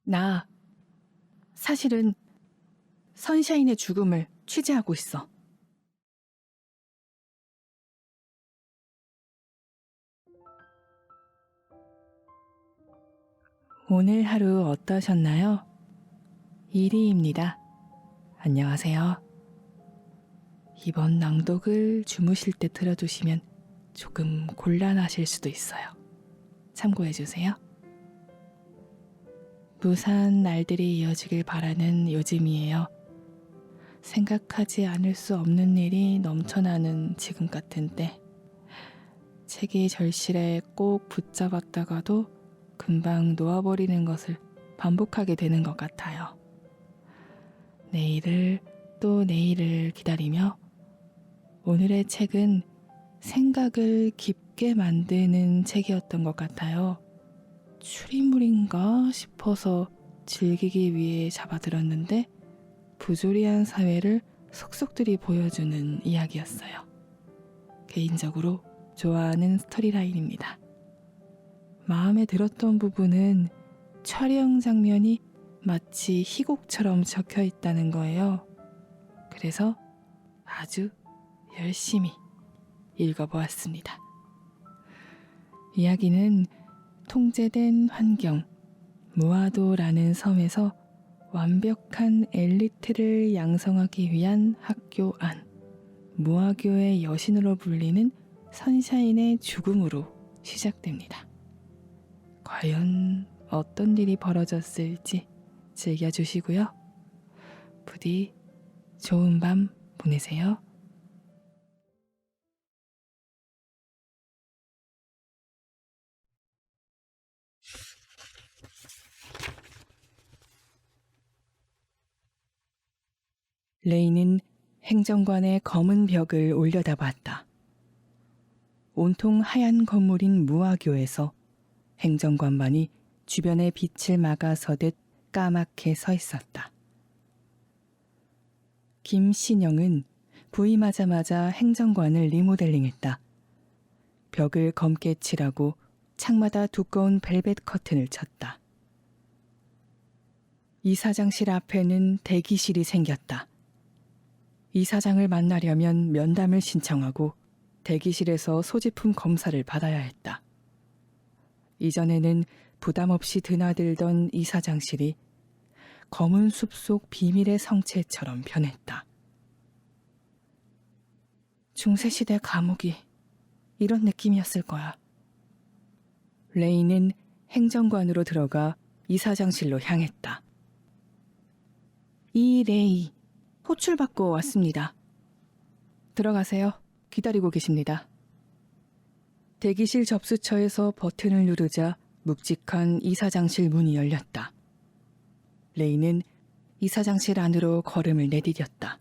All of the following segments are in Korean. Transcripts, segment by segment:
나 사실은 선샤인의 죽음을 취재하고 있어. 오늘 하루 어떠셨나요? 이리입니다. 안녕하세요. 이번 낭독을 주무실 때 들어두시면 조금 곤란하실 수도 있어요. 참고해주세요. 무사한 날들이 이어지길 바라는 요즘이에요. 생각하지 않을 수 없는 일이 넘쳐나는 지금 같은 때, 책이 절실해 꼭 붙잡았다가도 금방 놓아버리는 것을 반복하게 되는 것 같아요. 내일을 또 내일을 기다리며 오늘의 책은 생각을 깊게 만드는 책이었던 것 같아요. 추리물인가 싶어서 즐기기 위해 잡아들었는데 부조리한 사회를 속속들이 보여주는 이야기였어요. 개인적으로 좋아하는 스토리라인입니다. 마음에 들었던 부분은 촬영 장면이 마치 희곡처럼 적혀 있다는 거예요. 그래서 아주 열심히 읽어보았습니다. 이야기는 통제된 환경, 무아도라는 섬에서 완벽한 엘리트를 양성하기 위한 학교 안, 무아교의 여신으로 불리는 선샤인의 죽음으로 시작됩니다. 과연 어떤 일이 벌어졌을지 즐겨주시고요. 부디 좋은 밤 보내세요. 레이는 행정관의 검은 벽을 올려다봤다. 온통 하얀 건물인 무아교에서 행정관만이 주변의 빛을 막아서듯 까맣게 서 있었다. 김신영은 부임하자마자 행정관을 리모델링했다. 벽을 검게 칠하고 창마다 두꺼운 벨벳 커튼을 쳤다. 이사장실 앞에는 대기실이 생겼다. 이사장을 만나려면 면담을 신청하고 대기실에서 소지품 검사를 받아야 했다. 이전에는 부담 없이 드나들던 이사장실이 검은 숲속 비밀의 성체처럼 변했다. 중세시대 감옥이 이런 느낌이었을 거야. 레이는 행정관으로 들어가 이사장실로 향했다. 이 레이, 호출받고 왔습니다. 들어가세요. 기다리고 계십니다. 대기실 접수처에서 버튼을 누르자 묵직한 이사장실 문이 열렸다. 레이는 이사장실 안으로 걸음을 내디뎠다.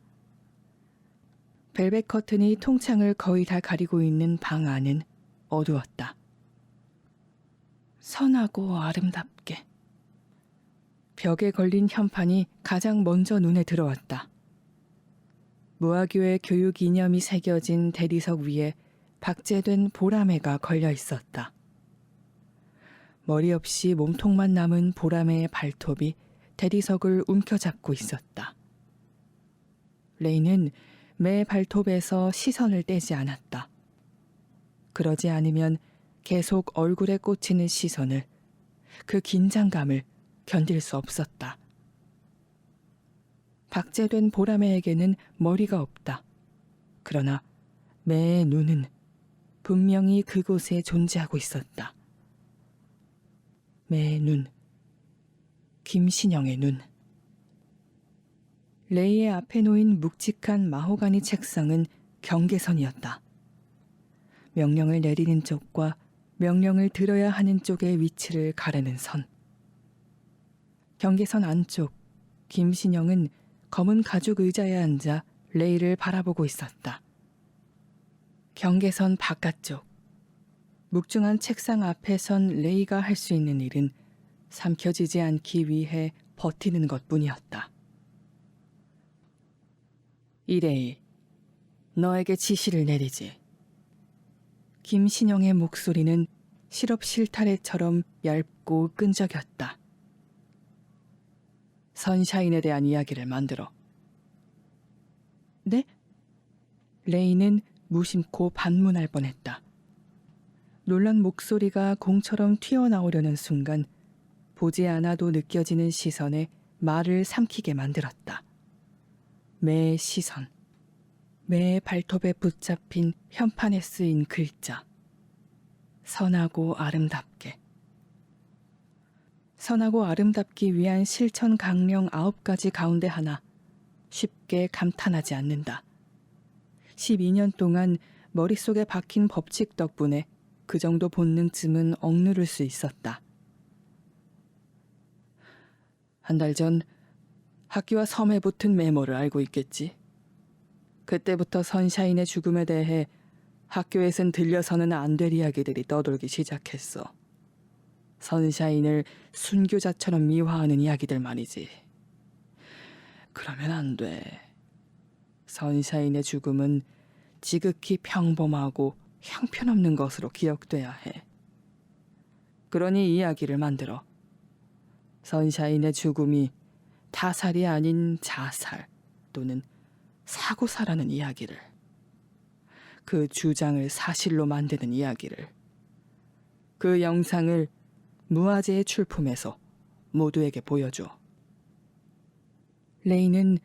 벨벳 커튼이 통창을 거의 다 가리고 있는 방 안은 어두웠다. 선하고 아름답게. 벽에 걸린 현판이 가장 먼저 눈에 들어왔다. 무아교의 교육 이념이 새겨진 대리석 위에 박제된 보라매가 걸려 있었다. 머리 없이 몸통만 남은 보라매의 발톱이 대리석을 움켜잡고 있었다. 레이는 매 발톱에서 시선을 떼지 않았다. 그러지 않으면 계속 얼굴에 꽂히는 시선을, 그 긴장감을 견딜 수 없었다. 박제된 보라매에게는 머리가 없다. 그러나 매의 눈은 분명히 그곳에 존재하고 있었다. 매의 눈, 김신영의 눈. 레이의 앞에 놓인 묵직한 마호가니 책상은 경계선이었다. 명령을 내리는 쪽과 명령을 들어야 하는 쪽의 위치를 가르는 선. 경계선 안쪽, 김신영은 검은 가죽 의자에 앉아 레이를 바라보고 있었다. 경계선 바깥쪽, 묵중한 책상 앞에 선 레이가 할 수 있는 일은 삼켜지지 않기 위해 버티는 것뿐이었다. 이레이, 너에게 지시를 내리지. 김신영의 목소리는 시럽 실타래처럼 얇고 끈적였다. 선샤인에 대한 이야기를 만들어. 네? 레이는 무심코 반문할 뻔했다. 놀란 목소리가 공처럼 튀어나오려는 순간 보지 않아도 느껴지는 시선에 말을 삼키게 만들었다. 매의 시선, 매의 발톱에 붙잡힌 현판에 쓰인 글자. 선하고 아름답게. 선하고 아름답기 위한 실천 강령 9가지 가운데 하나, 쉽게 감탄하지 않는다. 12년 동안 머릿속에 박힌 법칙 덕분에 그 정도 본능쯤은 억누를 수 있었다. 한 달 전 학교와 섬에 붙은 메모를 알고 있겠지. 그때부터 선샤인의 죽음에 대해 학교에선 들려서는 안 될 이야기들이 떠돌기 시작했어. 선샤인을 순교자처럼 미화하는 이야기들 말이지. 그러면 안 돼. 선샤인의 죽음은 지극히 평범하고 형편없는 것으로 기억돼야 해. 그러니 이야기를 만들어. 선샤인의 죽음이 타살이 아닌 자살 또는 사고사라는 이야기를. 그 주장을 사실로 만드는 이야기를. 그 영상을 무아재의 출품에서 모두에게 보여줘. 레이는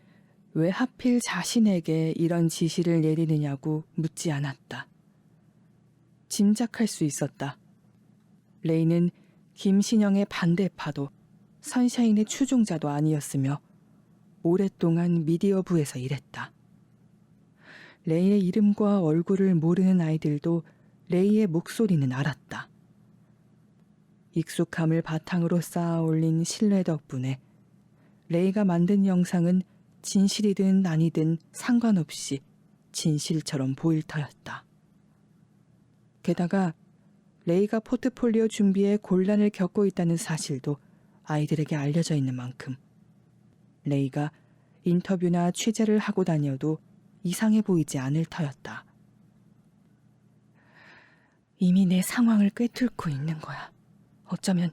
왜 하필 자신에게 이런 지시를 내리느냐고 묻지 않았다. 짐작할 수 있었다. 레이는 김신영의 반대파도 선샤인의 추종자도 아니었으며 오랫동안 미디어부에서 일했다. 레이의 이름과 얼굴을 모르는 아이들도 레이의 목소리는 알았다. 익숙함을 바탕으로 쌓아 올린 신뢰 덕분에 레이가 만든 영상은 진실이든 아니든 상관없이 진실처럼 보일 터였다. 게다가 레이가 포트폴리오 준비에 곤란을 겪고 있다는 사실도 아이들에게 알려져 있는 만큼 레이가 인터뷰나 취재를 하고 다녀도 이상해 보이지 않을 터였다. 이미 내 상황을 꿰뚫고 있는 거야. 어쩌면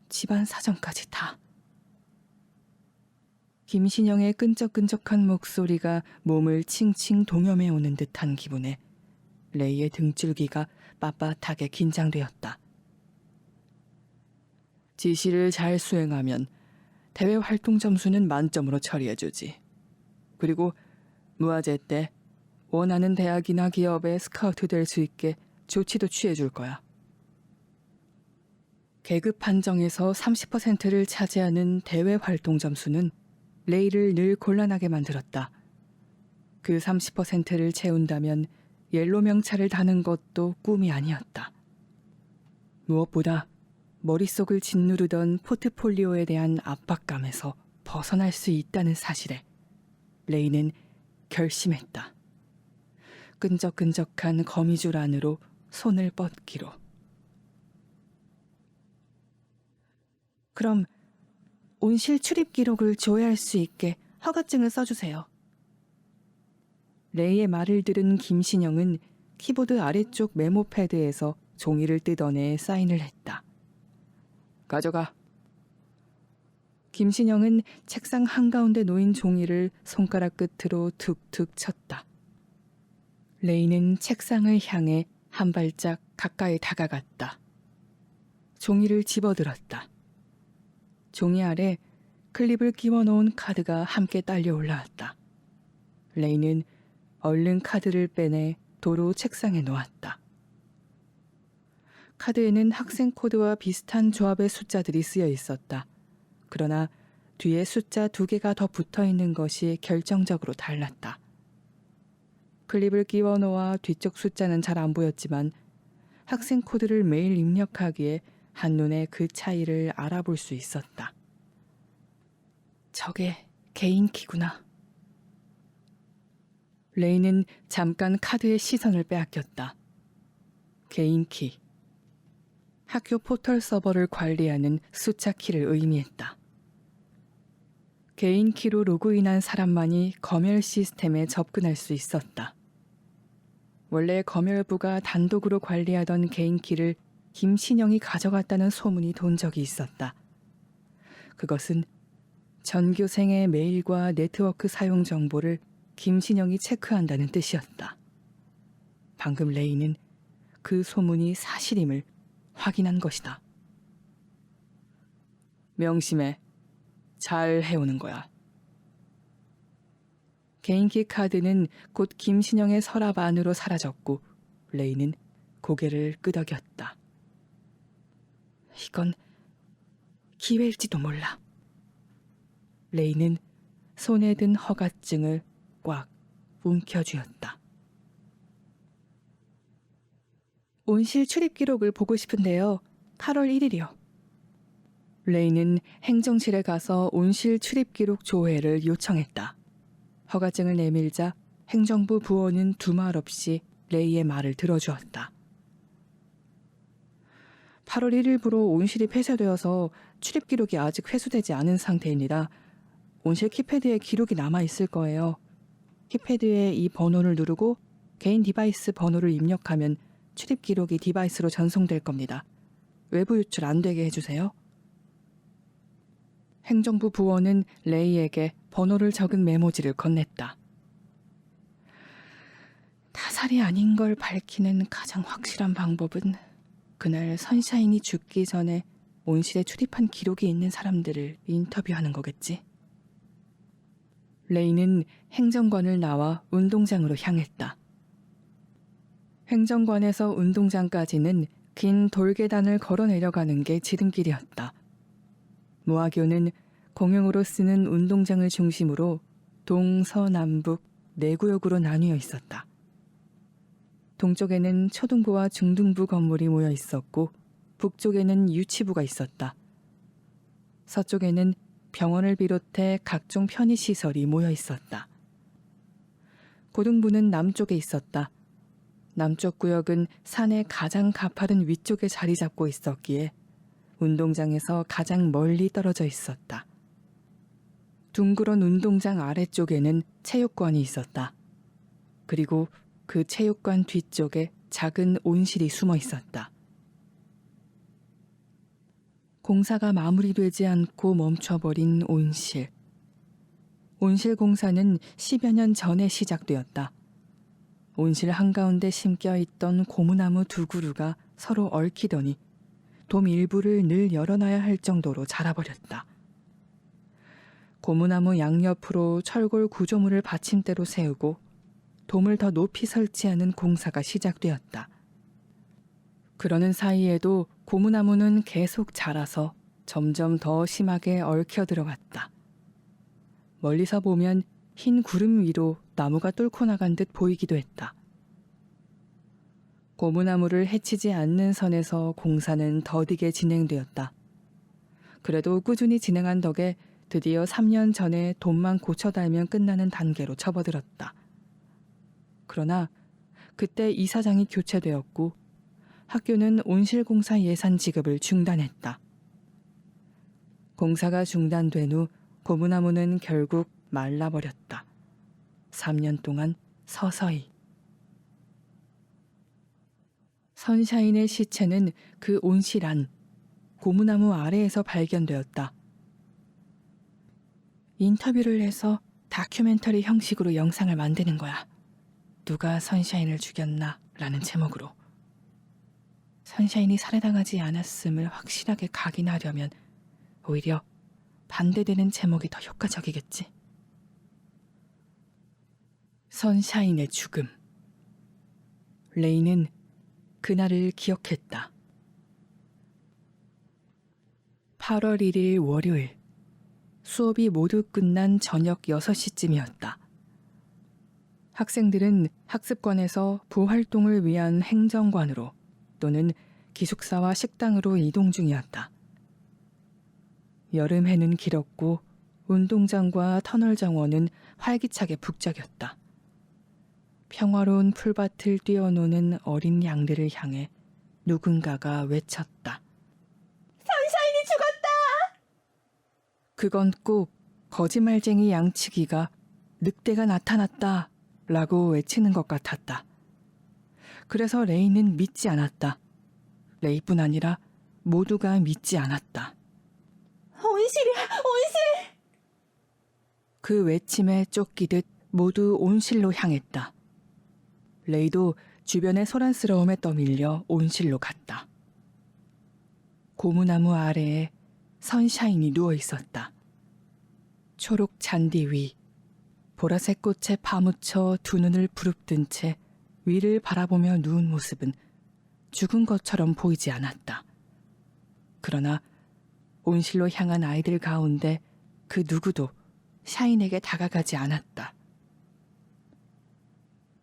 집안 사정까지 다. 김신영의 끈적끈적한 목소리가 몸을 칭칭 동여매 오는 듯한 기분에 레이의 등줄기가 빳빳하게 긴장되었다. 지시를 잘 수행하면 대외 활동 점수는 만점으로 처리해주지. 그리고 무아재 때 원하는 대학이나 기업에 스카우트 될 수 있게 조치도 취해줄 거야. 계급 판정에서 30%를 차지하는 대외 활동 점수는 레이를 늘 곤란하게 만들었다. 그 30%를 채운다면 옐로 명찰을 다는 것도 꿈이 아니었다. 무엇보다 머릿속을 짓누르던 포트폴리오에 대한 압박감에서 벗어날 수 있다는 사실에 레이는 결심했다. 끈적끈적한 거미줄 안으로 손을 뻗기로. 그럼 온실 출입 기록을 조회할 수 있게 허가증을 써주세요. 레이의 말을 들은 김신영은 키보드 아래쪽 메모 패드에서 종이를 뜯어내 사인을 했다. 가져가. 김신영은 책상 한가운데 놓인 종이를 손가락 끝으로 툭툭 쳤다. 레이는 책상을 향해 한 발짝 가까이 다가갔다. 종이를 집어들었다. 종이 아래 클립을 끼워 놓은 카드가 함께 딸려 올라왔다. 레이는 얼른 카드를 빼내 도로 책상에 놓았다. 카드에는 학생 코드와 비슷한 조합의 숫자들이 쓰여 있었다. 그러나 뒤에 숫자 2개가 더 붙어 있는 것이 결정적으로 달랐다. 클립을 끼워 놓아 뒤쪽 숫자는 잘 안 보였지만 학생 코드를 매일 입력하기에 한눈에 그 차이를 알아볼 수 있었다. 저게 개인 키구나. 레이는 잠깐 카드의 시선을 빼앗겼다. 개인 키. 학교 포털 서버를 관리하는 숫자 키를 의미했다. 개인 키로 로그인한 사람만이 검열 시스템에 접근할 수 있었다. 원래 검열부가 단독으로 관리하던 개인 키를 김신영이 가져갔다는 소문이 돈 적이 있었다. 그것은 전교생의 메일과 네트워크 사용 정보를 김신영이 체크한다는 뜻이었다. 방금 레이는 그 소문이 사실임을 확인한 것이다. 명심해. 잘 해오는 거야. 개인기 카드는 곧 김신영의 서랍 안으로 사라졌고 레이는 고개를 끄덕였다. 이건 기회일지도 몰라. 레이는 손에 든 허가증을 꽉 움켜쥐었다. 온실 출입 기록을 보고 싶은데요. 8월 1일이요. 레이는 행정실에 가서 온실 출입 기록 조회를 요청했다. 허가증을 내밀자 행정부 부원은 두말 없이 레이의 말을 들어주었다. 8월 1일부로 온실이 폐쇄되어서 출입 기록이 아직 회수되지 않은 상태입니다. 온실 키패드에 기록이 남아있을 거예요. 키패드에 이 번호를 누르고 개인 디바이스 번호를 입력하면 출입 기록이 디바이스로 전송될 겁니다. 외부 유출 안 되게 해주세요. 행정부 부원은 레이에게 번호를 적은 메모지를 건넸다. 타살이 아닌 걸 밝히는 가장 확실한 방법은 그날 선샤인이 죽기 전에 온실에 출입한 기록이 있는 사람들을 인터뷰하는 거겠지. 레이는 행정관을 나와 운동장으로 향했다. 행정관에서 운동장까지는 긴 돌계단을 걸어 내려가는 게 지름길이었다. 모아교는 공용으로 쓰는 운동장을 중심으로 동서남북 4구역으로 나뉘어 있었다. 동쪽에는 초등부와 중등부 건물이 모여 있었고 북쪽에는 유치부가 있었다. 서쪽에는 병원을 비롯해 각종 편의시설이 모여 있었다. 고등부는 남쪽에 있었다. 남쪽 구역은 산의 가장 가파른 위쪽에 자리 잡고 있었기에 운동장에서 가장 멀리 떨어져 있었다. 둥그런 운동장 아래쪽에는 체육관이 있었다. 그리고 그 체육관 뒤쪽에 작은 온실이 숨어 있었다. 공사가 마무리되지 않고 멈춰버린 온실. 온실 공사는 10여 년 전에 시작되었다. 온실 한가운데 심겨있던 고무나무 2그루가 서로 얽히더니 돔 일부를 늘 열어놔야 할 정도로 자라버렸다. 고무나무 양옆으로 철골 구조물을 받침대로 세우고 돔을 더 높이 설치하는 공사가 시작되었다. 그러는 사이에도 고무나무는 계속 자라서 점점 더 심하게 얽혀 들어갔다. 멀리서 보면 흰 구름 위로 나무가 뚫고 나간 듯 보이기도 했다. 고무나무를 해치지 않는 선에서 공사는 더디게 진행되었다. 그래도 꾸준히 진행한 덕에 드디어 3년 전에 돔만 고쳐 달면 끝나는 단계로 접어들었다. 그러나 그때 이사장이 교체되었고 학교는 온실공사 예산 지급을 중단했다. 공사가 중단된 후 고무나무는 결국 말라버렸다. 3년 동안 서서히. 선샤인의 시체는 그 온실 안, 고무나무 아래에서 발견되었다. 인터뷰를 해서 다큐멘터리 형식으로 영상을 만드는 거야. 누가 선샤인을 죽였나? 라는 제목으로. 선샤인이 살해당하지 않았음을 확실하게 각인하려면 오히려 반대되는 제목이 더 효과적이겠지. 선샤인의 죽음. 레이는 그날을 기억했다. 8월 1일 월요일. 수업이 모두 끝난 저녁 6시쯤이었다. 학생들은 학습관에서 부활동을 위한 행정관으로 또는 기숙사와 식당으로 이동 중이었다. 여름 해는 길었고 운동장과 터널 정원은 활기차게 북적였다. 평화로운 풀밭을 뛰어노는 어린 양들을 향해 누군가가 외쳤다. 선샤인이 죽었다! 그건 꼭 거짓말쟁이 양치기가 늑대가 나타났다 라고 외치는 것 같았다. 그래서 레이는 믿지 않았다. 레이뿐 아니라 모두가 믿지 않았다. 온실이야, 온실! 그 외침에 쫓기듯 모두 온실로 향했다. 레이도 주변의 소란스러움에 떠밀려 온실로 갔다. 고무나무 아래에 선샤인이 누워 있었다. 초록 잔디 위, 보라색 꽃에 파묻혀 두 눈을 부릅뜬 채 위를 바라보며 누운 모습은 죽은 것처럼 보이지 않았다. 그러나 온실로 향한 아이들 가운데 그 누구도 샤인에게 다가가지 않았다.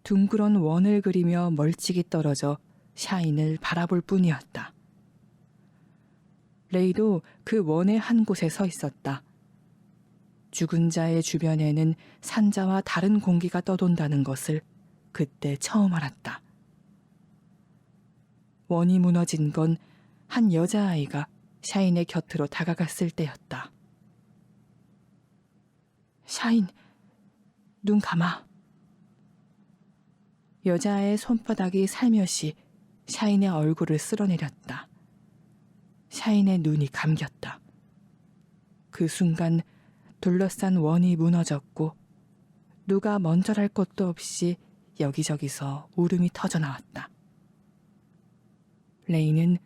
둥그런 원을 그리며 멀찍이 떨어져 샤인을 바라볼 뿐이었다. 레이도 그 원의 한 곳에 서 있었다. 죽은 자의 주변에는 산자와 다른 공기가 떠돈다는 것을 그때 처음 알았다. 원이 무너진 건 한 여자아이가 샤인의 곁으로 다가갔을 때였다. 샤인, 눈 감아. 여자의 손바닥이 살며시 샤인의 얼굴을 쓸어내렸다. 샤인의 눈이 감겼다. 그 순간 둘러싼 원이 무너졌고 누가 먼저랄 것도 없이 여기저기서 울음이 터져나왔다. 레이는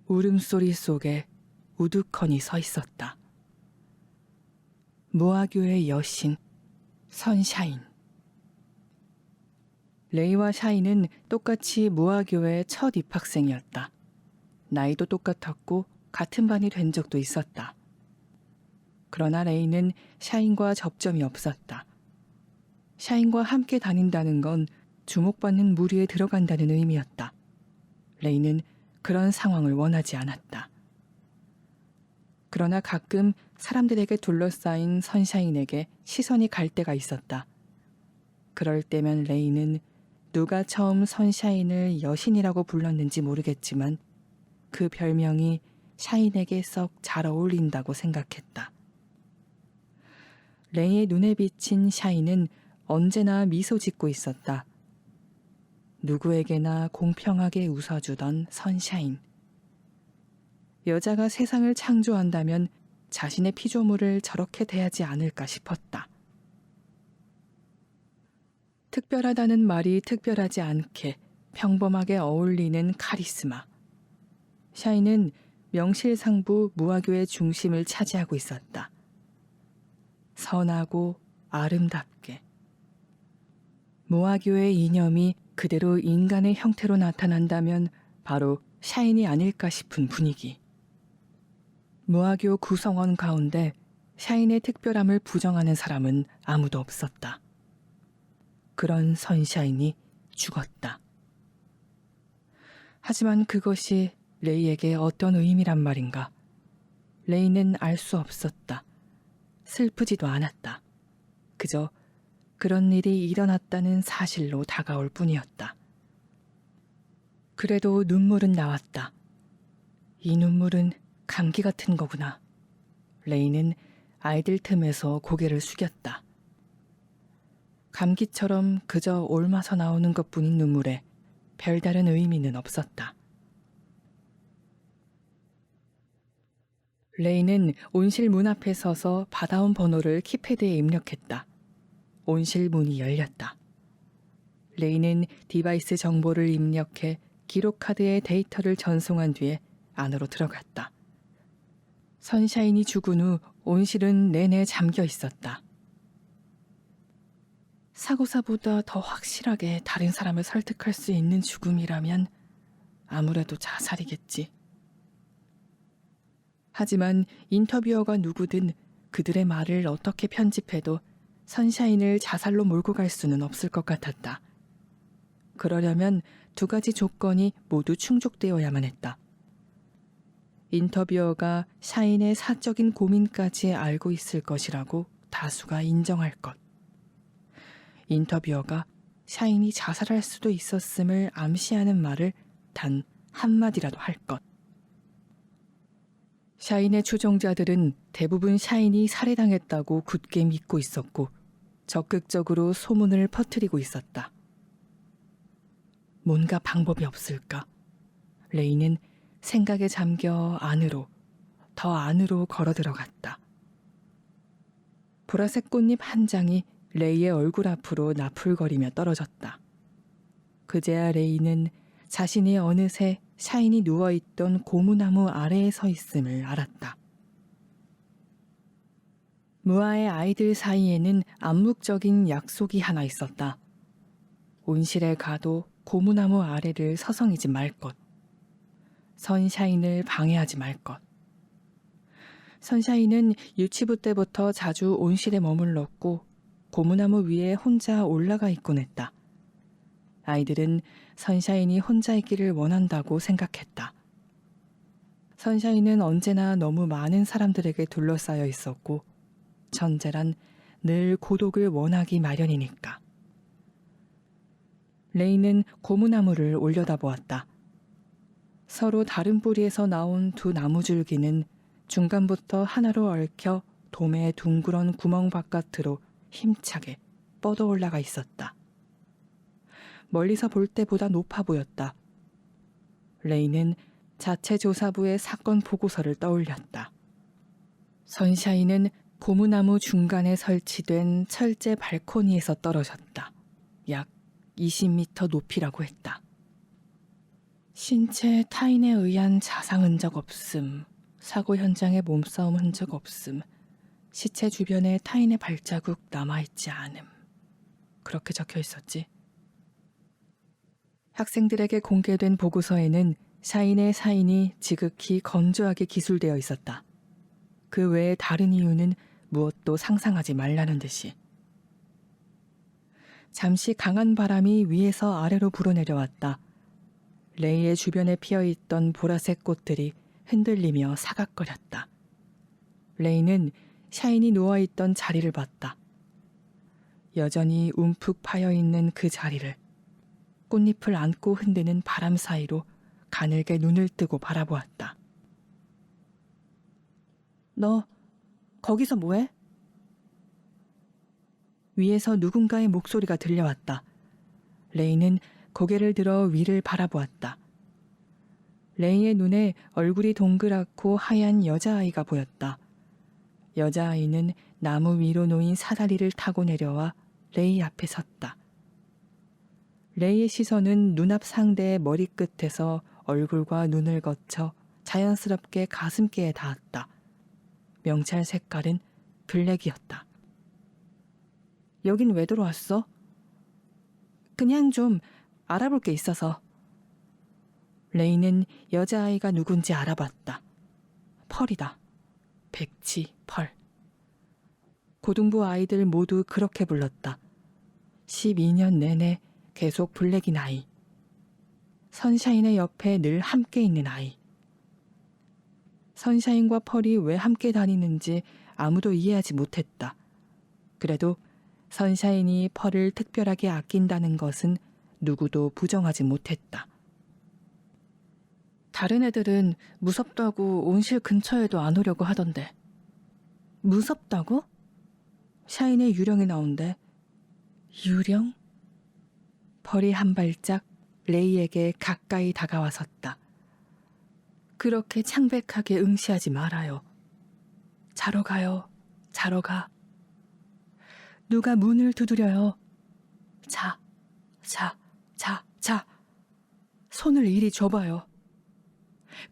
울음소리 속에 우두커니 서 있었다. 모아교의 여신 선샤인. 레이와 샤인은 똑같이 모아교의 첫 입학생이었다. 나이도 똑같았고 같은 반이 된 적도 있었다. 그러나 레이는 샤인과 접점이 없었다. 샤인과 함께 다닌다는 건 주목받는 무리에 들어간다는 의미였다. 레이는 그런 상황을 원하지 않았다. 그러나 가끔 사람들에게 둘러싸인 선샤인에게 시선이 갈 때가 있었다. 그럴 때면 레이는 누가 처음 선샤인을 여신이라고 불렀는지 모르겠지만 그 별명이 샤인에게 썩 잘 어울린다고 생각했다. 레이의 눈에 비친 샤인은 언제나 미소 짓고 있었다. 누구에게나 공평하게 웃어주던 선샤인. 여자가 세상을 창조한다면 자신의 피조물을 저렇게 대하지 않을까 싶었다. 특별하다는 말이 특별하지 않게 평범하게 어울리는 카리스마. 샤인은 명실상부 무아교의 중심을 차지하고 있었다. 선하고 아름답게. 무아교의 이념이 그대로 인간의 형태로 나타난다면 바로 샤인이 아닐까 싶은 분위기. 무아교 구성원 가운데 샤인의 특별함을 부정하는 사람은 아무도 없었다. 그런 선샤인이 죽었다. 하지만 그것이 레이에게 어떤 의미란 말인가. 레이는 알 수 없었다. 슬프지도 않았다. 그저 그런 일이 일어났다는 사실로 다가올 뿐이었다. 그래도 눈물은 나왔다. 이 눈물은 감기 같은 거구나. 레이는 아이들 틈에서 고개를 숙였다. 감기처럼 그저 옮아서 나오는 것뿐인 눈물에 별다른 의미는 없었다. 레이는 온실 문 앞에 서서 받아온 번호를 키패드에 입력했다. 온실 문이 열렸다. 레이는 디바이스 정보를 입력해 기록카드에 데이터를 전송한 뒤에 안으로 들어갔다. 선샤인이 죽은 후 온실은 내내 잠겨 있었다. 사고사보다 더 확실하게 다른 사람을 설득할 수 있는 죽음이라면 아무래도 자살이겠지. 하지만 인터뷰어가 누구든 그들의 말을 어떻게 편집해도 선샤인을 자살로 몰고 갈 수는 없을 것 같았다. 그러려면 두 가지 조건이 모두 충족되어야만 했다. 인터뷰어가 샤인의 사적인 고민까지 알고 있을 것이라고 다수가 인정할 것. 인터뷰어가 샤인이 자살할 수도 있었음을 암시하는 말을 단 한마디라도 할 것. 샤인의 추종자들은 대부분 샤인이 살해당했다고 굳게 믿고 있었고 적극적으로 소문을 퍼뜨리고 있었다. 뭔가 방법이 없을까? 레이는 생각에 잠겨 안으로, 더 안으로 걸어 들어갔다. 보라색 꽃잎 한 장이 레이의 얼굴 앞으로 나풀거리며 떨어졌다. 그제야 레이는 자신이 어느새 샤인이 누워있던 고무나무 아래에 서 있음을 알았다. 무아의 아이들 사이에는 암묵적인 약속이 하나 있었다. 온실에 가도 고무나무 아래를 서성이지 말 것. 선샤인을 방해하지 말 것. 선샤인은 유치부 때부터 자주 온실에 머물렀고 고무나무 위에 혼자 올라가 있곤 했다. 아이들은 선샤인이 혼자 있기를 원한다고 생각했다. 선샤인은 언제나 너무 많은 사람들에게 둘러싸여 있었고 천재란 늘 고독을 원하기 마련이니까. 레이는 고무나무를 올려다보았다. 서로 다른 뿌리에서 나온 두 나무줄기는 중간부터 하나로 얽혀 돔의 둥그런 구멍 바깥으로 힘차게 뻗어 올라가 있었다. 멀리서 볼 때보다 높아 보였다. 레이는 자체조사부의 사건 보고서를 떠올렸다. 선샤인은 고무나무 중간에 설치된 철제 발코니에서 떨어졌다. 약 20m 높이라고 했다. 신체 타인에 의한 자상 흔적 없음, 사고 현장에 몸싸움 흔적 없음, 시체 주변에 타인의 발자국 남아있지 않음. 그렇게 적혀 있었지. 학생들에게 공개된 보고서에는 샤인의 사인이 지극히 건조하게 기술되어 있었다. 그 외에 다른 이유는 무엇도 상상하지 말라는 듯이. 잠시 강한 바람이 위에서 아래로 불어내려왔다. 레이의 주변에 피어있던 보라색 꽃들이 흔들리며 사각거렸다. 레이는 샤인이 누워있던 자리를 봤다. 여전히 움푹 파여있는 그 자리를 꽃잎을 안고 흔드는 바람 사이로 가늘게 눈을 뜨고 바라보았다. 너 거기서 뭐해? 위에서 누군가의 목소리가 들려왔다. 레이는 고개를 들어 위를 바라보았다. 레이의 눈에 얼굴이 동그랗고 하얀 여자아이가 보였다. 여자아이는 나무 위로 놓인 사다리를 타고 내려와 레이 앞에 섰다. 레이의 시선은 눈앞 상대의 머리끝에서 얼굴과 눈을 거쳐 자연스럽게 가슴께에 닿았다. 명찰 색깔은 블랙이었다. 여긴 왜 들어왔어? 그냥 좀 알아볼 게 있어서. 레이는 여자아이가 누군지 알아봤다. 펄이다. 백치, 펄. 고등부 아이들 모두 그렇게 불렀다. 12년 내내 계속 블랙인 아이. 선샤인의 옆에 늘 함께 있는 아이. 선샤인과 펄이 왜 함께 다니는지 아무도 이해하지 못했다. 그래도 선샤인이 펄을 특별하게 아낀다는 것은 누구도 부정하지 못했다. 다른 애들은 무섭다고 온실 근처에도 안 오려고 하던데. 무섭다고? 샤인의 유령이 나온대. 유령? 펄이 한 발짝 레이에게 가까이 다가와 섰다. 그렇게 창백하게 응시하지 말아요. 자러 가요. 자러 가. 누가 문을 두드려요. 자. 손을 이리 줘봐요.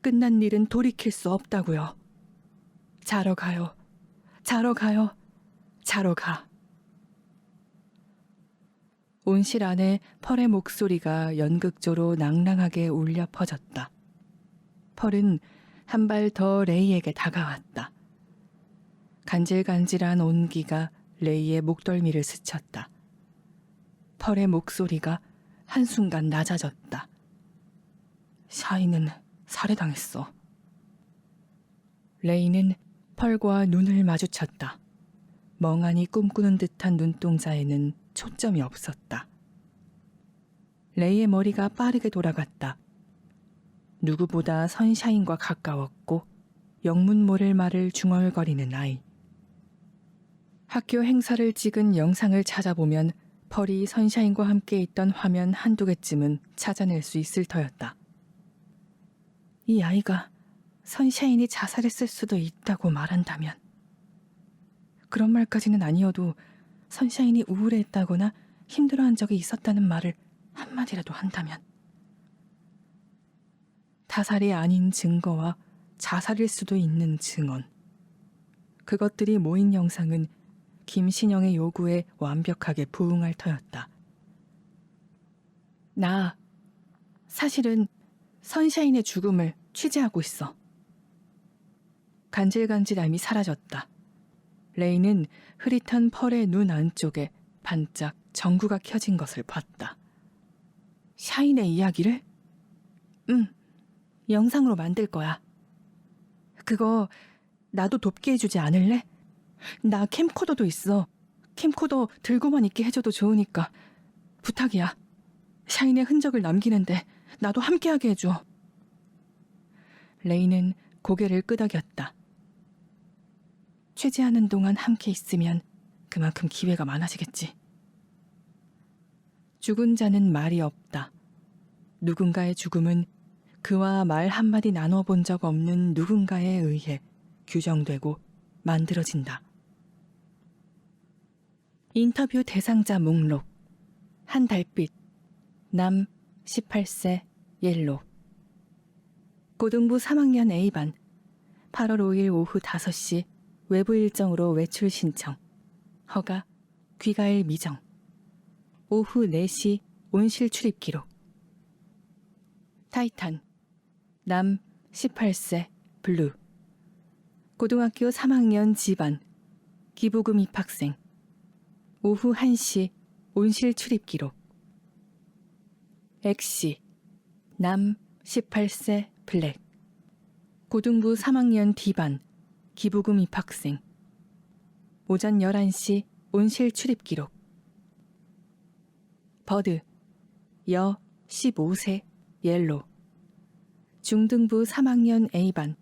끝난 일은 돌이킬 수 없다고요. 자러 가요. 자러 가요. 자러 가. 온실 안에 펄의 목소리가 연극조로 낭랑하게 울려 퍼졌다. 펄은 한 발 더 레이에게 다가왔다. 간질간질한 온기가 레이의 목덜미를 스쳤다. 펄의 목소리가 한순간 낮아졌다. 샤인은 살해당했어. 레이는 펄과 눈을 마주쳤다. 멍하니 꿈꾸는 듯한 눈동자에는 초점이 없었다. 레이의 머리가 빠르게 돌아갔다. 누구보다 선샤인과 가까웠고 영문 모를 말을 중얼거리는 아이. 학교 행사를 찍은 영상을 찾아보면 펄이 선샤인과 함께 있던 화면 한두 개쯤은 찾아낼 수 있을 터였다. 이 아이가 선샤인이 자살했을 수도 있다고 말한다면. 그런 말까지는 아니어도 선샤인이 우울해했다거나 힘들어한 적이 있었다는 말을 한마디라도 한다면. 타살이 아닌 증거와 자살일 수도 있는 증언. 그것들이 모인 영상은 김신영의 요구에 완벽하게 부응할 터였다. 나 사실은 선샤인의 죽음을 취재하고 있어. 간질간질함이 사라졌다. 레이는 흐릿한 펄의 눈 안쪽에 반짝 전구가 켜진 것을 봤다. 샤인의 이야기를? 응, 영상으로 만들 거야. 그거 나도 돕게 해주지 않을래? 나 캠코더도 있어. 캠코더 들고만 있게 해줘도 좋으니까. 부탁이야. 샤인의 흔적을 남기는데 나도 함께하게 해줘. 레이는 고개를 끄덕였다. 취재하는 동안 함께 있으면 그만큼 기회가 많아지겠지. 죽은 자는 말이 없다. 누군가의 죽음은 그와 말 한마디 나눠본 적 없는 누군가에 의해 규정되고 만들어진다. 인터뷰 대상자 목록. 한 달빛. 남 18세 옐로. 고등부 3학년 A반. 8월 5일 오후 5시 외부 일정으로 외출 신청. 허가, 귀가일 미정. 오후 4시 온실 출입 기록. 타이탄. 남 18세 블루. 고등학교 3학년 G반. 기부금 입학생. 오후 1시 온실 출입 기록. 엑시. 남 18세 블랙. 고등부 3학년 D반. 기부금 입학생. 오전 11시 온실 출입 기록. 버드. 여 15세 옐로. 중등부 3학년 A반.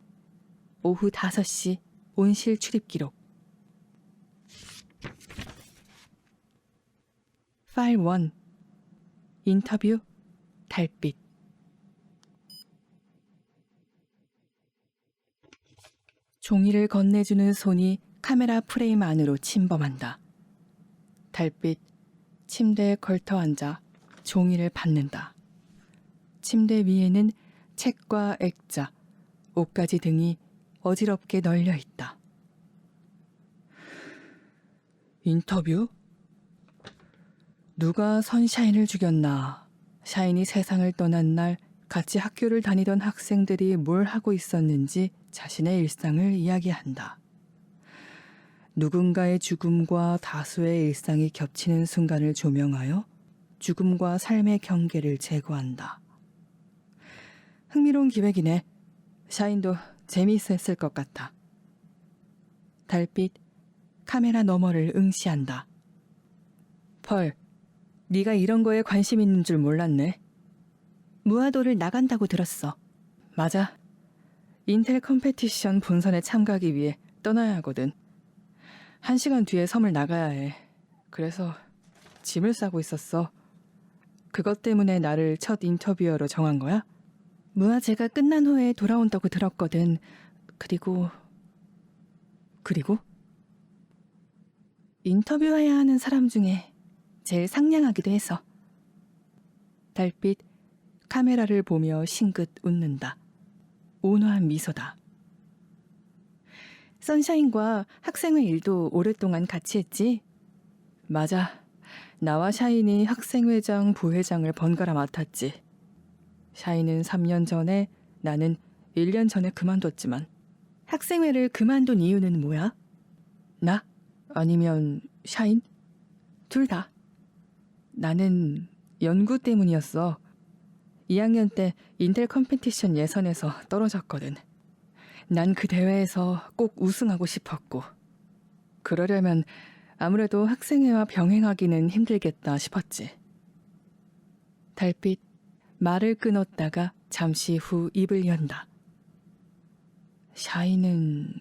오후 5시 온실 출입 기록. 파일 1. 인터뷰 달빛. 종이를 건네주는 손이 카메라 프레임 안으로 침범한다. 달빛 침대에 걸터 앉아 종이를 받는다. 침대 위에는 책과 액자, 옷가지 등이 어지럽게 널려 있다. 인터뷰? 누가 선샤인을 죽였나? 샤인이 세상을 떠난 날 같이 학교를 다니던 학생들이 뭘 하고 있었는지 자신의 일상을 이야기한다. 누군가의 죽음과 다수의 일상이 겹치는 순간을 조명하여 죽음과 삶의 경계를 제거한다. 흥미로운 기획이네. 샤인도 재미있었을 것 같아. 달빛 카메라 너머를 응시한다. 펄, 네가 이런 거에 관심 있는 줄 몰랐네. 무아도를 나간다고 들었어. 맞아. 인텔 컴페티션 본선에 참가하기 위해 떠나야 하거든. 1시간 뒤에 섬을 나가야 해. 그래서 짐을 싸고 있었어. 그것 때문에 나를 첫 인터뷰어로 정한 거야? 무아제가 끝난 후에 돌아온다고 들었거든. 그리고? 인터뷰해야 하는 사람 중에 제일 상냥하기도 해서. 달빛 카메라를 보며 싱긋 웃는다. 온화한 미소다. 선샤인과 학생회 일도 오랫동안 같이 했지? 맞아. 나와 샤인이 학생회장, 부회장을 번갈아 맡았지. 샤인은 3년 전에, 나는 1년 전에 그만뒀지만. 학생회를 그만둔 이유는 뭐야? 나? 아니면 샤인? 둘 다. 나는 연구 때문이었어. 2학년 때 인텔 컴페티션 예선에서 떨어졌거든. 난 그 대회에서 꼭 우승하고 싶었고, 그러려면 아무래도 학생회와 병행하기는 힘들겠다 싶었지. 달빛 말을 끊었다가 잠시 후 입을 연다. 샤이는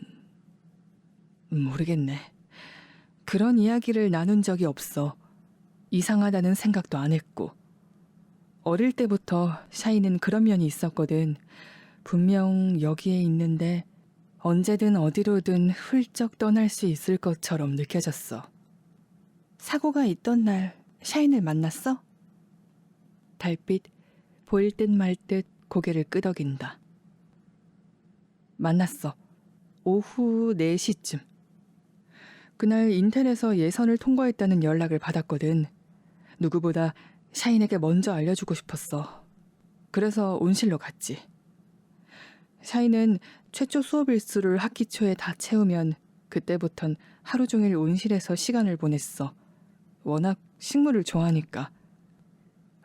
모르겠네. 그런 이야기를 나눈 적이 없어. 이상하다는 생각도 안 했고. 어릴 때부터 샤이는 그런 면이 있었거든. 분명 여기에 있는데 언제든 어디로든 훌쩍 떠날 수 있을 것처럼 느껴졌어. 사고가 있던 날 샤인을 만났어? 달빛 보일 듯 말 듯 고개를 끄덕인다. 만났어. 오후 4시쯤. 그날 인텔에서 예선을 통과했다는 연락을 받았거든. 누구보다 샤인에게 먼저 알려주고 싶었어. 그래서 온실로 갔지. 샤인은 최초 수업 일수를 학기 초에 다 채우면 그때부턴 하루 종일 온실에서 시간을 보냈어. 워낙 식물을 좋아하니까.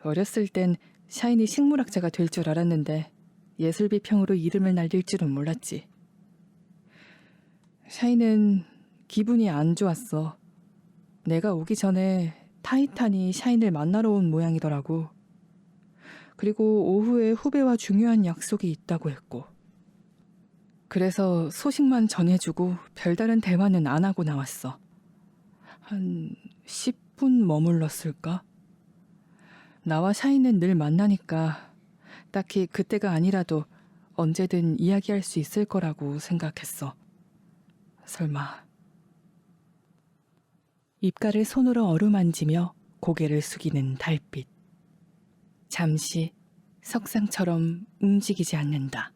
어렸을 땐 샤인이 식물학자가 될 줄 알았는데 예술비평으로 이름을 날릴 줄은 몰랐지. 샤인은 기분이 안 좋았어. 내가 오기 전에 타이탄이 샤인을 만나러 온 모양이더라고. 그리고 오후에 후배와 중요한 약속이 있다고 했고. 그래서 소식만 전해주고 별다른 대화는 안 하고 나왔어. 한 10분 머물렀을까? 나와 샤인은 늘 만나니까 딱히 그때가 아니라도 언제든 이야기할 수 있을 거라고 생각했어. 설마. 입가를 손으로 어루만지며 고개를 숙이는 달빛. 잠시 석상처럼 움직이지 않는다.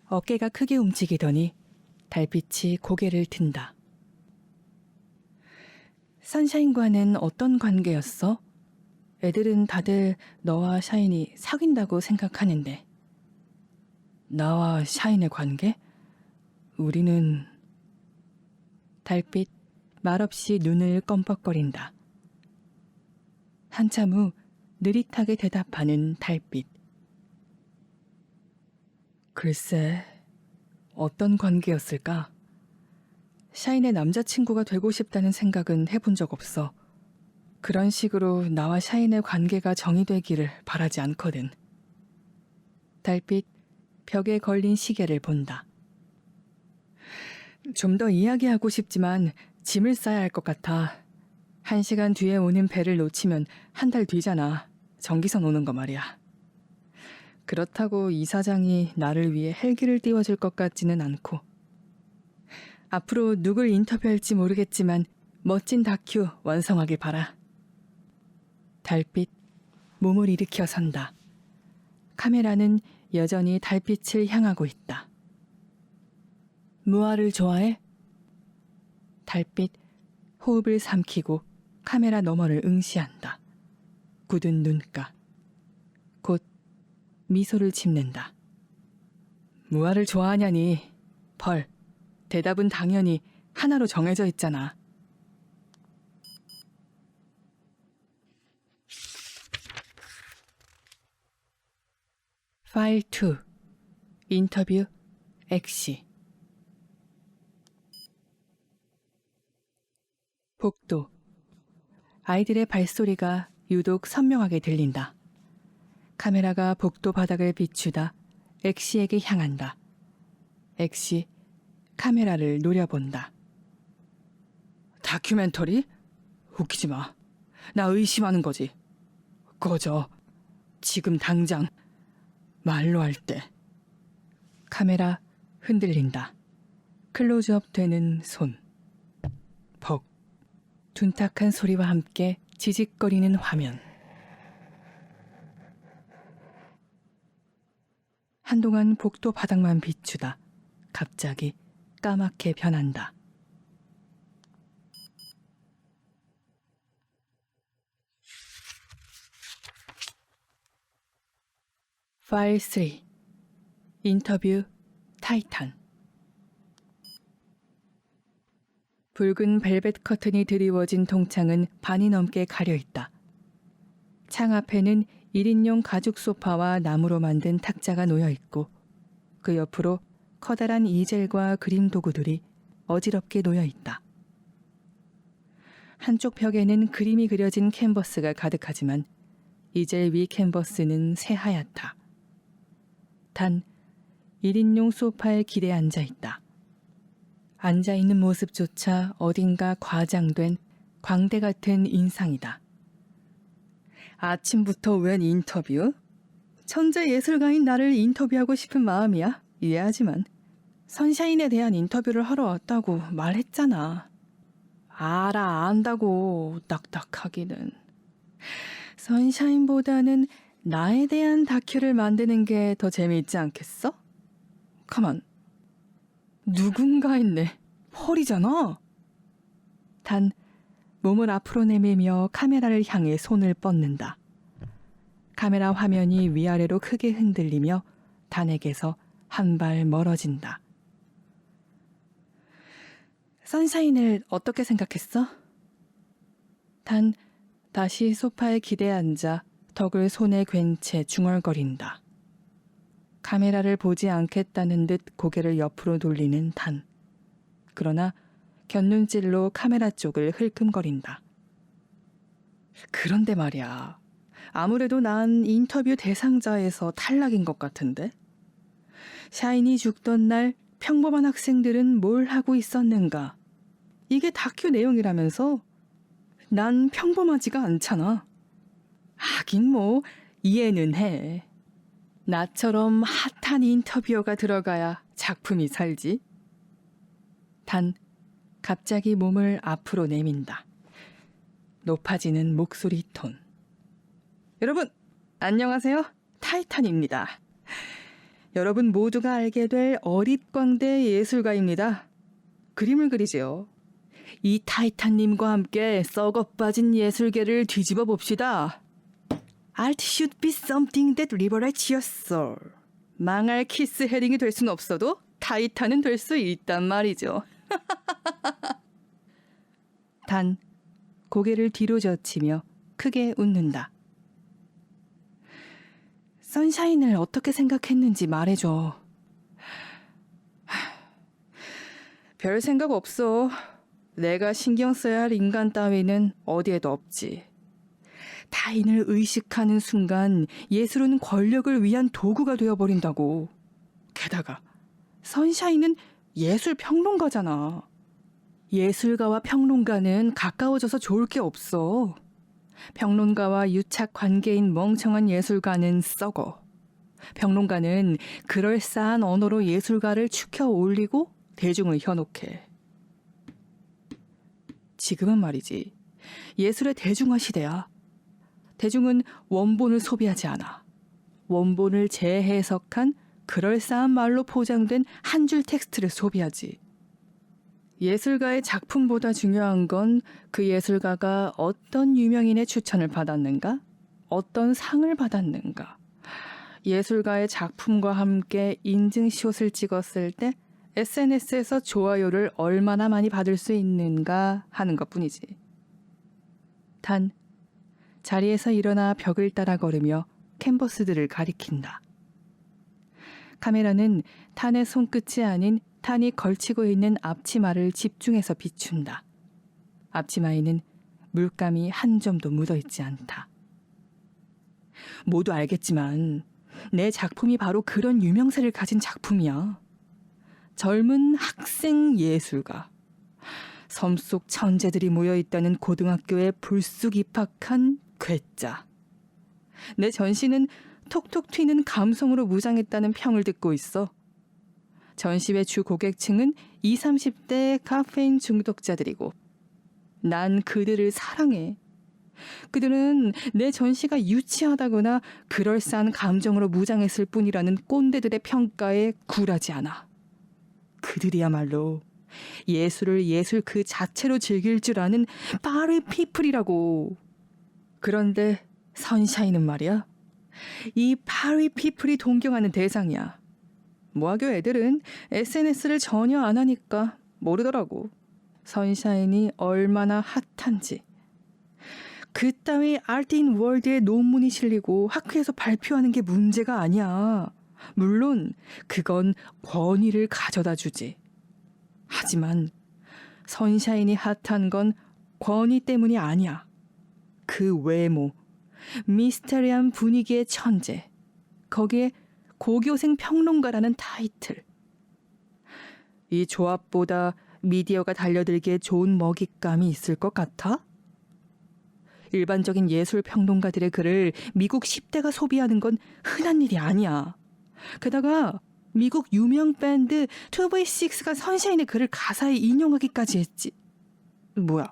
어깨가 크게 움직이더니 달빛이 고개를 든다. 선샤인과는 어떤 관계였어? 애들은 다들 너와 샤인이 사귄다고 생각하는데. 나와 샤인의 관계? 우리는... 달빛 말없이 눈을 껌뻑거린다. 한참 후 느릿하게 대답하는 달빛. 글쎄, 어떤 관계였을까? 샤인의 남자친구가 되고 싶다는 생각은 해본 적 없어. 그런 식으로 나와 샤인의 관계가 정의되기를 바라지 않거든. 달빛 벽에 걸린 시계를 본다. 좀 더 이야기하고 싶지만 짐을 싸야 할 것 같아. 1시간 뒤에 오는 배를 놓치면 한 달 뒤잖아. 전기선 오는 거 말이야. 그렇다고 이사장이 나를 위해 헬기를 띄워줄 것 같지는 않고. 앞으로 누굴 인터뷰할지 모르겠지만 멋진 다큐 완성하길 바라. 달빛 몸을 일으켜 선다. 카메라는 여전히 달빛을 향하고 있다. 무아를 좋아해? 달빛 호흡을 삼키고 카메라 너머를 응시한다. 굳은 눈가. 곧 미소를 짓는다. 무아를 좋아하냐니. 벌. 대답은 당연히 하나로 정해져 있잖아. 파일 2. 인터뷰 엑시. 복도. 아이들의 발소리가 유독 선명하게 들린다. 카메라가 복도 바닥을 비추다 엑시에게 향한다. 엑시 카메라를 노려본다. 다큐멘터리? 웃기지 마. 나 의심하는 거지. 꺼져. 지금 당장. 말로 할 때. 카메라 흔들린다. 클로즈업 되는 손. 벅. 둔탁한 소리와 함께 지직거리는 화면. 한동안 복도 바닥만 비추다 갑자기 까맣게 변한다. 파일 3. 인터뷰 타이탄. 붉은 벨벳 커튼이 드리워진 동창은 반이 넘게 가려있다. 창 앞에는 1인용 가죽 소파와 나무로 만든 탁자가 놓여있고 그 옆으로 커다란 이젤과 그림 도구들이 어지럽게 놓여있다. 한쪽 벽에는 그림이 그려진 캔버스가 가득하지만 이젤 위 캔버스는 새하얗다. 단 1인용 소파에 기대 앉아있다. 앉아있는 모습조차 어딘가 과장된 광대 같은 인상이다. 아침부터 웬 인터뷰? 천재 예술가인 나를 인터뷰하고 싶은 마음이야. 이해하지만 선샤인에 대한 인터뷰를 하러 왔다고 말했잖아. 알아, 안다고, 딱딱하기는. 선샤인보다는 나에 대한 다큐를 만드는 게 더 재미있지 않겠어? 가만, 누군가 했네. 펄이잖아. 단 몸을 앞으로 내밀며 카메라를 향해 손을 뻗는다. 카메라 화면이 위아래로 크게 흔들리며 단에게서 한 발 멀어진다. 선샤인을 어떻게 생각했어? 단 다시 소파에 기대 앉아 덕을 손에 괜 채 중얼거린다. 카메라를 보지 않겠다는 듯 고개를 옆으로 돌리는 단. 그러나 곁눈질로 카메라 쪽을 흘끔거린다. 그런데 말이야. 아무래도 난 인터뷰 대상자에서 탈락인 것 같은데? 샤인이 죽던 날 평범한 학생들은 뭘 하고 있었는가? 이게 다큐 내용이라면서? 난 평범하지가 않잖아. 하긴 뭐 이해는 해. 나처럼 핫한 인터뷰어가 들어가야 작품이 살지. 단 갑자기 몸을 앞으로 내민다. 높아지는 목소리 톤. 여러분, 안녕하세요. 타이탄입니다. 여러분 모두가 알게 될 어릿광대 예술가입니다. 그림을 그리지요. 이 타이탄님과 함께 썩어 빠진 예술계를 뒤집어 봅시다. Art should be something that liberates your soul. 망할 키스 헤링이 될 순 없어도 타이탄은 될 수 있단 말이죠. 단 고개를 뒤로 젖히며 크게 웃는다. 선샤인을 어떻게 생각했는지 말해줘. 별 생각 없어. 내가 신경 써야 할 인간 따위는 어디에도 없지. 타인을 의식하는 순간 예술은 권력을 위한 도구가 되어버린다고. 게다가 선샤인은 예술 평론가잖아. 예술가와 평론가는 가까워져서 좋을 게 없어. 평론가와 유착 관계인 멍청한 예술가는 썩어. 평론가는 그럴싸한 언어로 예술가를 축혀 올리고 대중을 현혹해. 지금은 말이지. 예술의 대중화 시대야. 대중은 원본을 소비하지 않아. 원본을 재해석한 그럴싸한 말로 포장된 한 줄 텍스트를 소비하지. 예술가의 작품보다 중요한 건 그 예술가가 어떤 유명인의 추천을 받았는가? 어떤 상을 받았는가? 예술가의 작품과 함께 인증샷을 찍었을 때 SNS에서 좋아요를 얼마나 많이 받을 수 있는가 하는 것뿐이지. 단 자리에서 일어나 벽을 따라 걸으며 캔버스들을 가리킨다. 카메라는 탄의 손끝이 아닌 탄이 걸치고 있는 앞치마를 집중해서 비춘다. 앞치마에는 물감이 한 점도 묻어있지 않다. 모두 알겠지만 내 작품이 바로 그런 유명세를 가진 작품이야. 젊은 학생 예술가. 섬 속 천재들이 모여있다는 고등학교에 불쑥 입학한 괴짜. 내 전시는 톡톡 튀는 감성으로 무장했다는 평을 듣고 있어. 전시회 주 고객층은 20, 30대 카페인 중독자들이고 난 그들을 사랑해. 그들은 내 전시가 유치하다거나 그럴싸한 감정으로 무장했을 뿐이라는 꼰대들의 평가에 굴하지 않아. 그들이야말로 예술을 예술 그 자체로 즐길 줄 아는 파리 피플이라고. 그런데 선샤인은 말이야. 이 파리 피플이 동경하는 대상이야. 모아교 애들은 SNS를 전혀 안 하니까 모르더라고. 선샤인이 얼마나 핫한지. 그따위 아트인 월드에 논문이 실리고 학회에서 발표하는 게 문제가 아니야. 물론 그건 권위를 가져다 주지. 하지만 선샤인이 핫한 건 권위 때문이 아니야. 그 외모, 미스테리한 분위기의 천재, 거기에 고교생 평론가라는 타이틀. 이 조합보다 미디어가 달려들기에 좋은 먹잇감이 있을 것 같아? 일반적인 예술 평론가들의 글을 미국 10대가 소비하는 건 흔한 일이 아니야. 게다가 미국 유명 밴드 2V6가 선샤인의 글을 가사에 인용하기까지 했지. 뭐야?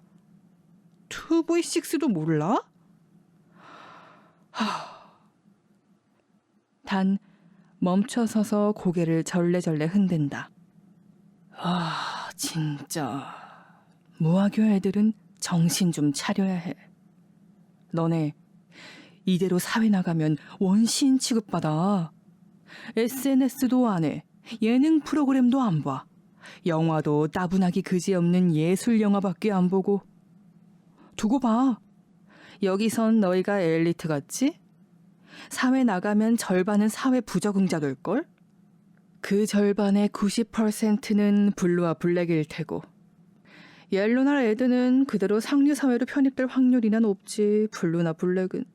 2V6도 몰라? 단 멈춰서서 고개를 절레절레 흔든다. 진짜 무학교 애들은 정신 좀 차려야 해. 너네 이대로 사회 나가면 원시인 취급받아. SNS도 안 해. 예능 프로그램도 안 봐. 영화도 따분하기 그지없는 예술 영화밖에 안 보고. 두고 봐. 여기선 너희가 엘리트 같지? 사회 나가면 절반은 사회 부적응자 될걸? 그 절반의 90%는 블루와 블랙일 테고. 옐로나 레드는 그대로 상류 사회로 편입될 확률이나 높지. 블루나 블랙은.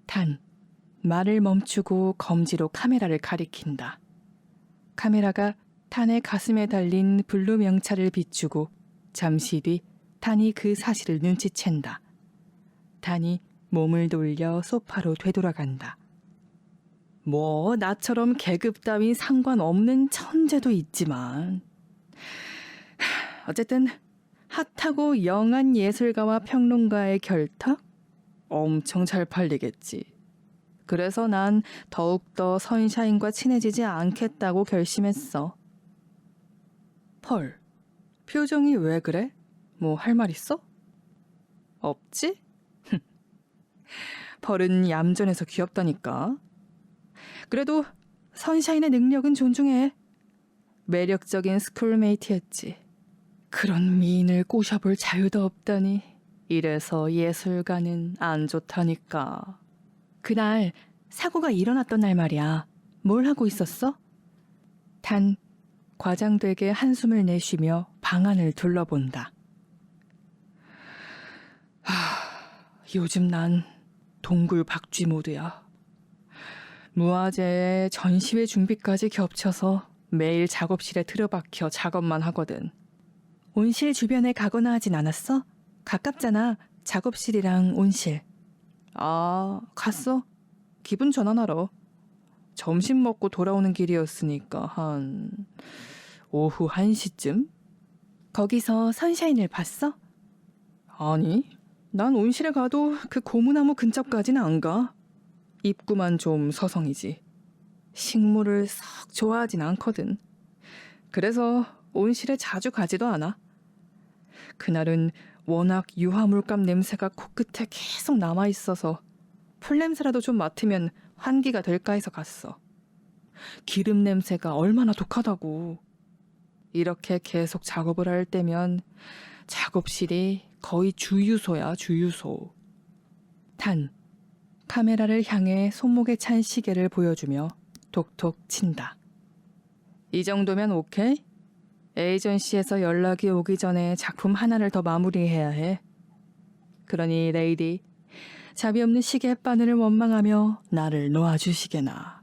단 말을 멈추고 검지로 카메라를 가리킨다. 카메라가 탄의 가슴에 달린 블루 명찰을 비추고 잠시 뒤 탄이 그 사실을 눈치챈다. 탄이 몸을 돌려 소파로 되돌아간다. 뭐 나처럼 계급 따윈 상관없는 천재도 있지만 어쨌든 핫하고 영한 예술가와 평론가의 결탁? 엄청 잘 팔리겠지. 그래서 난 더욱더 선샤인과 친해지지 않겠다고 결심했어. 펄, 표정이 왜 그래? 뭐 할 말 있어? 없지? 펄은 얌전해서 귀엽다니까. 그래도 선샤인의 능력은 존중해. 매력적인 스쿨메이트였지. 그런 미인을 꼬셔볼 자유도 없다니. 이래서 예술가는 안 좋다니까. 그날 사고가 일어났던 날 말이야. 뭘 하고 있었어? 단 과장되게 한숨을 내쉬며 방안을 둘러본다. 요즘 난 동굴 박쥐 모드야. 무화제에 전시회 준비까지 겹쳐서 매일 작업실에 틀어박혀 작업만 하거든. 온실 주변에 가거나 하진 않았어? 가깝잖아. 작업실이랑 온실. 갔어. 기분 전환하러. 점심 먹고 돌아오는 길이었으니까 한 오후 1시쯤? 거기서 선샤인을 봤어? 아니, 난 온실에 가도 그 고무나무 근처까지는 안 가. 입구만 좀 서성이지. 식물을 썩 좋아하진 않거든. 그래서 온실에 자주 가지도 않아. 그날은 워낙 유화물감 냄새가 코끝에 계속 남아있어서 풀냄새라도 좀 맡으면 환기가 될까 해서 갔어. 기름 냄새가 얼마나 독하다고. 이렇게 계속 작업을 할 때면 작업실이 거의 주유소야, 주유소. 탄, 카메라를 향해 손목에 찬 시계를 보여주며 톡톡 친다. 이 정도면 오케이? 에이전시에서 연락이 오기 전에 작품 하나를 더 마무리해야 해. 그러니 레이디, 자비 없는 시계 바늘을 원망하며 나를 놓아주시게나.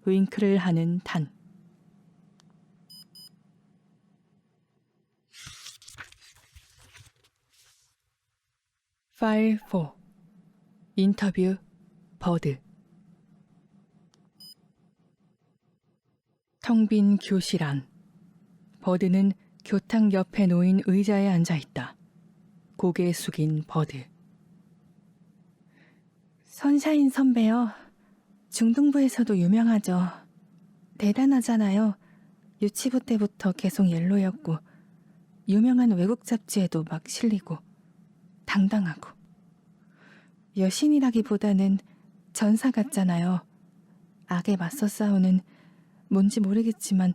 윙크를 하는 탄. 파일 4. 인터뷰 버드. 텅 빈 교실 안. 버드는 교탁 옆에 놓인 의자에 앉아있다. 고개 숙인 버드. 선샤인 선배요. 중등부에서도 유명하죠. 대단하잖아요. 유치부 때부터 계속 옐로였고 유명한 외국 잡지에도 막 실리고 당당하고 여신이라기보다는 전사 같잖아요. 악에 맞서 싸우는 뭔지 모르겠지만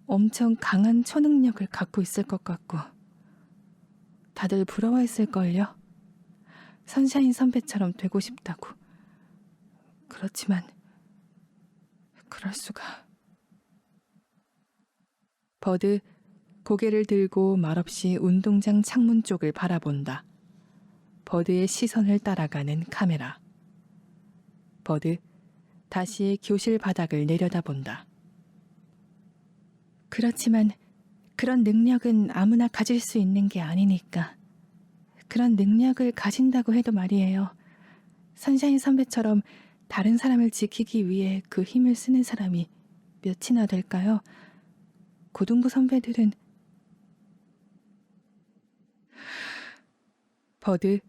엄청 강한 초능력을 갖고 있을 것 같고 다들 부러워했을걸요. 선샤인 선배처럼 되고 싶다고. 그렇지만 그럴 수가. 버드 고개를 들고 말없이 운동장 창문 쪽을 바라본다. 버드의 시선을 따라가는 카메라. 버드 다시 교실 바닥을 내려다본다. 그렇지만 그런 능력은 아무나 가질 수 있는 게 아니니까. 그런 능력을 가진다고 해도 말이에요. 선샤인 선배처럼 다른 사람을 지키기 위해 그 힘을 쓰는 사람이 몇이나 될까요? 고등부 선배들은... 버드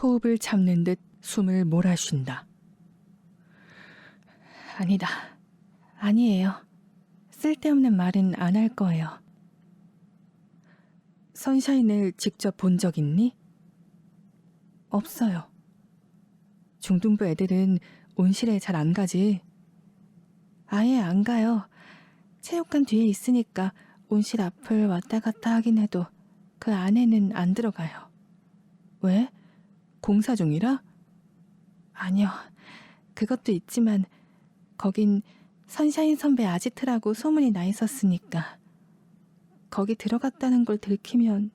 호흡을 참는 듯 숨을 몰아쉰다. 아니다. 아니에요. 쓸데없는 말은 안 할 거예요. 선샤인을 직접 본 적 있니? 없어요. 중등부 애들은 온실에 잘 안 가지. 아예 안 가요. 체육관 뒤에 있으니까 온실 앞을 왔다 갔다 하긴 해도 그 안에는 안 들어가요. 왜? 공사 중이라? 아니요. 그것도 있지만 거긴 선샤인 선배 아지트라고 소문이 나 있었으니까. 거기 들어갔다는 걸 들키면...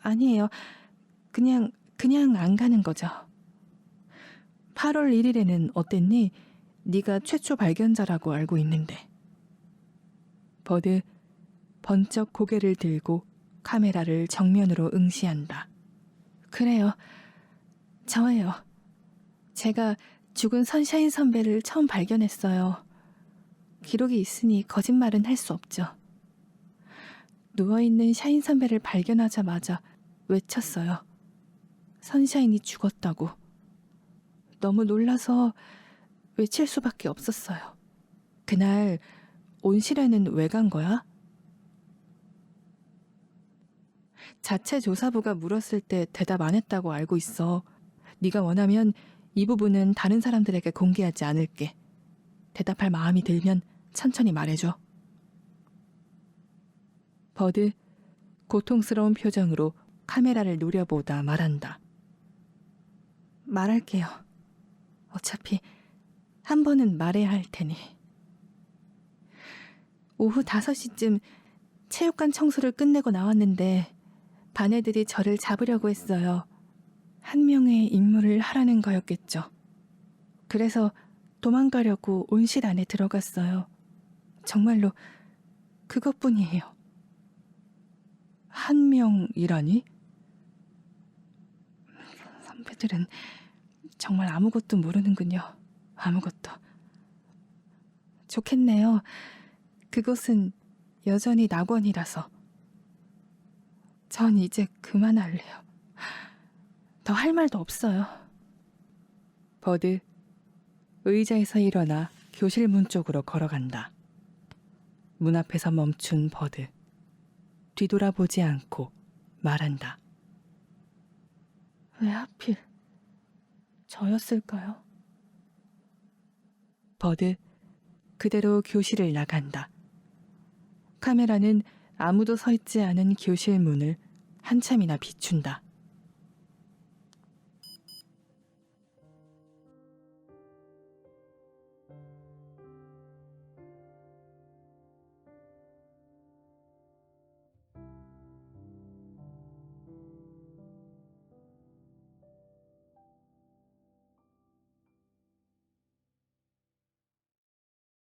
아니에요. 그냥 안 가는 거죠. 8월 1일에는 어땠니? 네가 최초 발견자라고 알고 있는데. 버드 번쩍 고개를 들고 카메라를 정면으로 응시한다. 그래요. 저예요. 제가 죽은 선샤인 선배를 처음 발견했어요. 기록이 있으니 거짓말은 할 수 없죠. 누워있는 샤인 선배를 발견하자마자 외쳤어요. 선샤인이 죽었다고. 너무 놀라서 외칠 수밖에 없었어요. 그날 온실에는 왜 간 거야? 자체 조사부가 물었을 때 대답 안 했다고 알고 있어. 네가 원하면 이 부분은 다른 사람들에게 공개하지 않을게. 대답할 마음이 들면 천천히 말해줘. 버드 고통스러운 표정으로 카메라를 노려보다 말한다. 말할게요. 어차피 한 번은 말해야 할 테니. 오후 5시쯤 체육관 청소를 끝내고 나왔는데 반 애들이 저를 잡으려고 했어요. 한 명의 임무를 하라는 거였겠죠. 그래서 도망가려고 온실 안에 들어갔어요. 정말로 그것뿐이에요. 한 명이라니? 선배들은 정말 아무것도 모르는군요. 아무것도. 좋겠네요. 그곳은 여전히 낙원이라서. 전 이제 그만할래요. 더 할 말도 없어요. 버드 의자에서 일어나 교실 문 쪽으로 걸어간다. 문 앞에서 멈춘 버드. 뒤돌아보지 않고 말한다. 왜 하필 저였을까요? 버드 그대로 교실을 나간다. 카메라는 아무도 서 있지 않은 교실 문을 한참이나 비춘다.